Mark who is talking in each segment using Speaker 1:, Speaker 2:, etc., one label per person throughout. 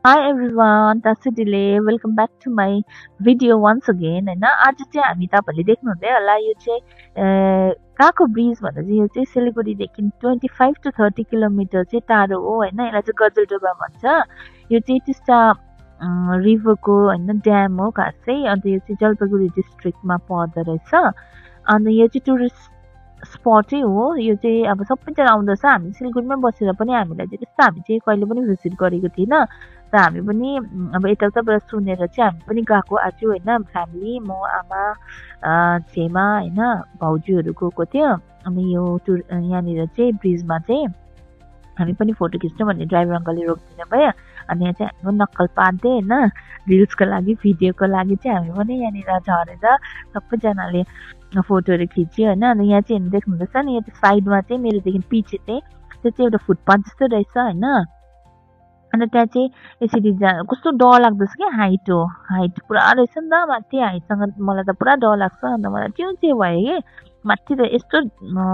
Speaker 1: Hi everyone, that's delay. Welcome back to my video once again. होइन आज चाहिँ हामी तपाईँहरूले देख्नुहुँदै होला यो चाहिँ काको ब्रिज भन्दा चाहिँ यो चाहिँ सिलगढीदेखि 25 to 30 किलोमिटर चाहिँ टाढो हो होइन यसलाई चाहिँ गजलडुबा भन्छ यो चाहिँ टिस्टा रिभरको होइन ड्याम हो खास चाहिँ अन्त यो चाहिँ जलपाइगुडी डिस्ट्रिक्टमा पर्दो रहेछ अन्त यो चाहिँ टुरिस्ट स्पटै हो यो चाहिँ अब सबैजना आउँदछ हामी सिलगढीमै बसेर पनि हामीलाई चाहिँ त्यस्तो हामी चाहिँ कहिले पनि भिजिट गरेको थिएन र हामी पनि अब यताउताबाट सुनेर चाहिँ हामी पनि गएको आज होइन फ्यामिली म आमा छेमा होइन भाउजूहरू गएको थियो अनि यो यहाँनिर चाहिँ ब्रिजमा चाहिँ हामी पनि फोटो खिच्नु भन्ने ड्राइभर अङ्कलले रोकिदिनु भयो अनि यहाँ चाहिँ हामी नक्कल पार्दै होइन रिल्सको लागि भिडियोको लागि चाहिँ हामी पनि यहाँनिर झरेर सबैजनाले फोटोहरू खिच्यो होइन अनि यहाँ चाहिँ हेर्नु देख्नुहुँदैछ नि यो साइडमा चाहिँ मेरोदेखि पछि चाहिँ त्यो चाहिँ एउटा फुटपाथ जस्तो रहेछ होइन अन्त त्यहाँ चाहिँ यसरी कस्तो डर लाग्दछ क्या हाइट पुरा रहेछ नि त माथि हाइटसँग मलाई त पुरा डर लाग्छ अन्त मलाई त्यो चाहिँ भयो कि माथि त यस्तो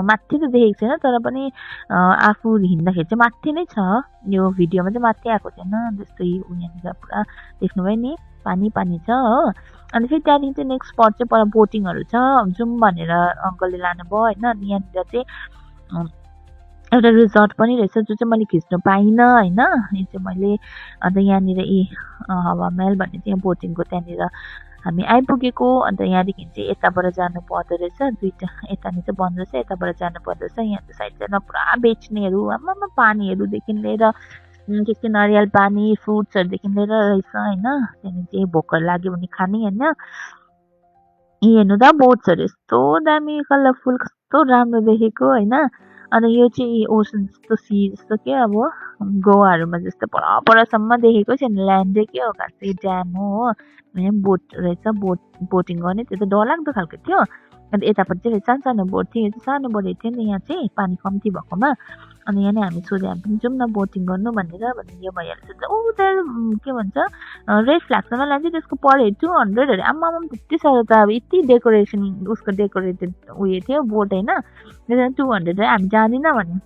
Speaker 1: माथि त देखेको छैन तर पनि आफू हिँड्दाखेरि चाहिँ माथि नै छ यो भिडियोमा चाहिँ माथि आएको छैन जस्तै यहाँनिर पुरा देख्नुभयो नि पानी पानी छ हो अनि फेरि त्यहाँदेखि चाहिँ नेक्स्ट स्पट चाहिँ पर बोटिङहरू छ जाउँ भनेर अङ्कलले लानुभयो होइन अनि यहाँनिर चाहिँ एउटा रिजर्ट पनि रहेछ जो चाहिँ मैले खिच्नु पाइनँ होइन यो चाहिँ मैले अन्त यहाँनिर हावामहल भन्ने चाहिँ बोटिङको त्यहाँनिर हामी आइपुगेको अन्त यहाँदेखि चाहिँ यताबाट जानु पर्दो रहेछ दुईवटा यतानिर चाहिँ बन्द रहेछ यताबाट जानु पर्दो रहेछ यहाँ साइड साइडमा पुरा बेच्नेहरू आमामा पानीहरूदेखि लिएर के के नरिवल पानी फ्रुट्सहरूदेखि लिएर रहेछ होइन त्यहाँदेखि चाहिँ भोकर लाग्यो भने खाने होइन हेर्नु त बोट्सहरू यस्तो दामी कलरफुल कस्तो राम्रो देखेको होइन अनि यो चाहिँ ओसन जस्तो सी जस्तो के अब गोवाहरूमा जस्तो पर परसम्म देखेको छैन ल्यान्डै के हो खासै ड्याम हो यहाँ बोट रहेछ बोटिङ गर्ने त्यो त डरलाग्दो खालको थियो अन्त यतापट्टि चाहिँ सानो सानो बोट थियो यो चाहिँ सानो बोट थियो नि यहाँ चाहिँ पानी कम्ती भएकोमा अनि यहाँ नै हामी सोध्यो हामी पनि जाउँ न बोटिङ गर्नु भनेर यो भइहाल्छ ऊ त्यहाँ के भन्छ रेड फ्ल्यागसँग लान्छ त्यसको पर हेड 200 अरे आम्मामा त्यति साह्रो त अब यति डेकोरेसन उसको डेकोरेटेड उयो थियो बोट होइन त्यसमा 200 हामी जाँदिनँ भन्यो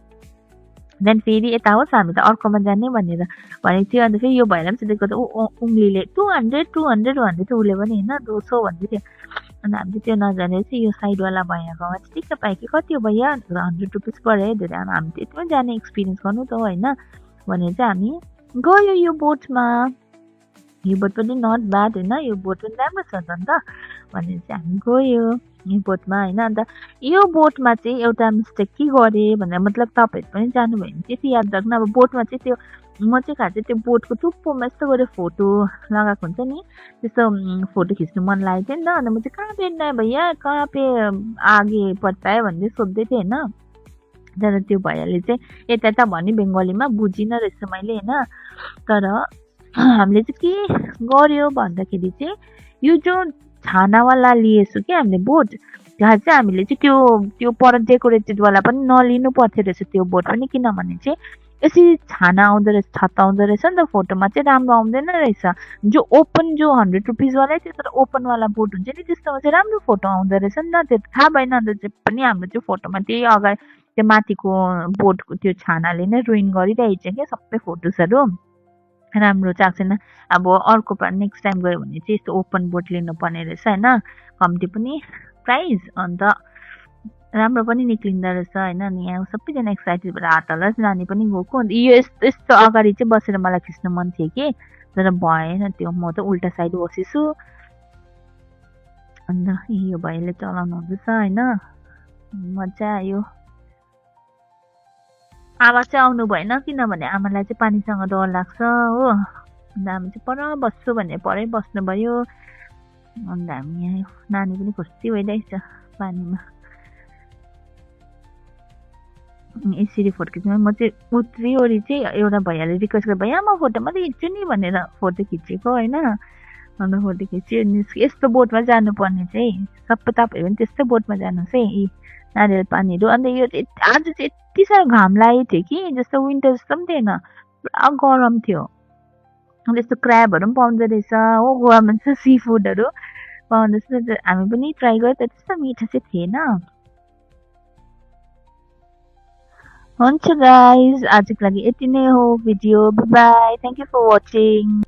Speaker 1: देन फेरि यता होस् हामी त अर्कोमा जाने भनेर भनेको थियो अन्त फेरि यो भएर पनि सोधेको त उङ्लीले 200 भन्दै थियो उसले पनि होइन 200 भन्दै थियो अन्त हामीले त्यो नजानेर चाहिँ यो साइडवाला भैयाकोमा चाहिँ ठिक्क पायो कि कति हो भैया 100 रुपिस पऱ्यो धेरै हामी त्यतिमै जाने एक्सपिरियन्स गर्नु त होइन भनेर चाहिँ हामी गयो यो बोटमा यो बोट पनि नट ब्याड होइन यो बोट पनि राम्रो छ त अन्त भनेर चाहिँ हामी गयो यो बोटमा होइन अन्त यो बोटमा चाहिँ एउटा मिस्टेक के गरेँ भनेर मतलब तपाईँहरू पनि जानुभयो भने त्यति याद राख्नु अब बोटमा चाहिँ त्यो म चाहिँ खास चाहिँ त्यो बोटको टुप्पोमा यस्तो गरेर फोटो लगाएको हुन्छ नि त्यस्तो फोटो खिच्नु मन लागेको थियो नि त अन्त म चाहिँ कहाँ पे भैया कहाँ पे आगे पड्ता है भन्दै सोध्दै थिएँ होइन तर त्यो भैयाले चाहिँ यता यता भन्यो बङ्गालीमा बुझिनँ रहेछ मैले होइन तर हामीले चाहिँ के गर्यो भन्दाखेरि चाहिँ यो जो छानावाला लिएछु कि हामीले बोट त्यहाँ चाहिँ हामीले चाहिँ त्यो पर डेकोरेटेडवाला पनि नलिनु पर्थ्यो रहेछ त्यो बोट पनि किनभने चाहिँ यसरी छाना आउँदो रहेछ छत्ता आउँदो रहेछ नि त फोटोमा चाहिँ राम्रो आउँदैन रहेछ जो ओपन जो 100 रुपिसवालै थियो तर ओपनवाला बोट हुन्छ नि त्यस्तोमा चाहिँ राम्रो फोटो आउँदो रहेछ नि त त्यो थाहा भएन अन्त चाहिँ पनि हाम्रो चाहिँ फोटोमा त्यही अगाडि त्यो माथिको बोटको त्यो छानाले नै रुइन गरिरहेछ क्या सबै फोटोजहरू राम्रो चाहिँ आएको छैन अब अर्को नेक्स्ट टाइम गयो भने चाहिँ यस्तो ओपन बोट लिनुपर्ने रहेछ होइन कम्ती पनि प्राइस अन्त राम्रो पनि निक्लिँदो रहेछ होइन अनि यहाँ सबैजना एक्साइटेड भएर हात हल्ला नानी पनि गएको अन्त यो यस्तो यस्तो अगाडि चाहिँ बसेर मलाई खिच्नु मन थियो कि तर भएन त्यो म त उल्टा साइड बसेछु अन्त यो भाइले चलाउनु हुँदैछ होइन मजा आयो आमा चाहिँ आउनु भएन किनभने आमालाई चाहिँ पानीसँग डर लाग्छ हो अन्त हामी चाहिँ पर बस्छु भने परै बस्नुभयो अन्त हामी यहाँ नानी पनि खुसी भइरहेछ पानीमा यसरी फोटो खिच्नु म चाहिँ उत्रिओरी चाहिँ एउटा भैयाले रिक्वेस्ट गरेँ भैया म फोटो मात्रै खिच्छु नि भनेर फोटो खिचेको होइन अन्त फोटो खिच्यो यस्तो बोटमा जानुपर्ने चाहिँ सबै तपाईँहरू पनि त्यस्तै बोटमा जानुहोस् है यी नारियल पानीहरू अन्त यो चाहिँ आज चाहिँ यति साह्रो घाम लागेको थियो कि जस्तो विन्टर जस्तो पनि थिएन पुरा गरम थियो त्यस्तो क्र्याबहरू पनि पाउँदो रहेछ हो गोवामा चाहिँ सी फुडहरू पाउँदो रहेछ हामी पनि ट्राई गऱ्यो तर त्यस्तो मिठो चाहिँ थिएन हुन्छ गाइज, आजको लागि यति नै हो video. Bye bye, thank you for watching.